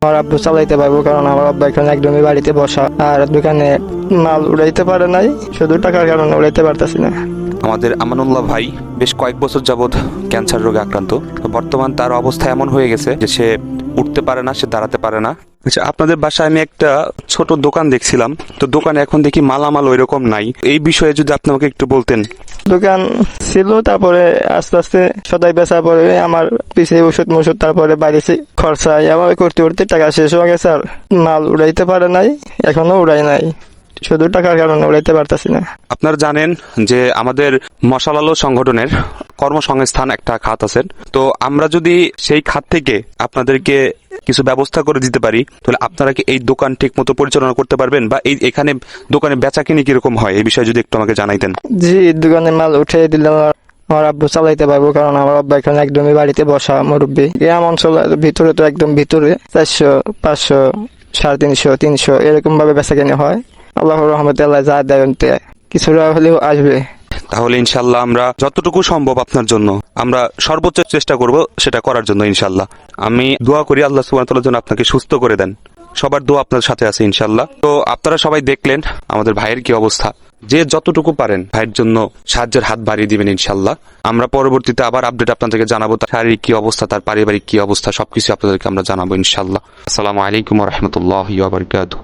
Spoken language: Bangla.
আমার আব্বু চালাইতে পারবো, কারণ আমার আব্বা এখন একদমই বাড়িতে বসা, আর দোকানে মাল উড়াইতে পারে নাই, শুধু টাকার কারণে উড়াইতে পারতেছি না। আমাদের আমানুল্লাহ ভাই বেশ কয়েক বছর যাবৎ ক্যান্সার রোগে আক্রান্ত। বর্তমান তার অবস্থা এমন হয়ে গেছে যে সে উঠতে পারে না, সে দাঁড়াতে পারে না। আচ্ছা, আপনাদের বাসায় আমি একটা ছোট দোকান দেখছিলাম, তো দোকানে এখন দেখি মালামাল ওই রকম নাই। এই বিষয়ে যদি আপনি আমাকে একটু বলতেন। দোকান ছিল, তারপরে আস্তে আস্তে সদাই বেচার পরে আমার পিছিয়ে ওষুধ তারপরে বাড়ি খরচা আমার করতে করতে টাকা শেষ হয়ে গেছে, আর মাল উড়াইতে পারে নাই, এখনো উড়াই নাই, শুধু টাকার কারণে উড়াইতে পারতেছি না। আপনারা জানেন যে আমাদের মশাল আলো সংগঠনের কর্মসংস্থান একটা খাত আছে, তো আমরা যদি সেই খাত থেকে আপনাদেরকে কিছু ব্যবস্থা করে দিতে পারি, তাহলে আপনারা কি এই দোকান ঠিক মতো পরিচালনা করতে পারবেন, বা এখানে দোকানে বেচা কিনি কিরকম হয় এই বিষয়ে যদি একটু আমাকে জানাইতেন। জি, দোকানে মাল উঠে দিলে আমার আব্বু চালাইতে পারবো, কারণ আমার আব্বা এখন একদমই বাড়িতে বসা মুরব্বী। গ্রাম অঞ্চলের ভিতরে তো একদম ভিতরে 400, 500, 350, 300 এরকম ভাবে বেচা কিনে হয়। আল্লাহর রহমতে আল্লাহ যা দেয় কিছুটা হলেও আসবে। তাহলে ইনশাল্লাহ আমরা যতটুকু সম্ভব আপনার জন্য আমরা সর্বোচ্চ চেষ্টা করব সেটা করার জন্য ইনশাল্লাহ। আমি দোয়া করি আল্লাহ সুবহানাহু ওয়া তাআলা যেন আপনাকে সুস্থ করে দেন। সবার দোয়া আপনার সাথে আছে ইনশাল্লাহ। তো আপনারা সবাই দেখলেন আমাদের ভাইয়ের কি অবস্থা। যে যতটুকু পারেন ভাইয়ের জন্য সাহায্যের হাত বাড়িয়ে দিবেন ইনশাল্লাহ। আমরা পরবর্তীতে আবার আপডেট আপনাদেরকে জানাবো, তার শারীরিক কি অবস্থা, তার পারিবারিক কি অবস্থা, সবকিছু আপনাদেরকে আমরা জানাবো ইনশাল্লাহ। আসসালামু আলাইকুম ওয়া রাহমাতুল্লাহি ওয়া বারাকাতুহু।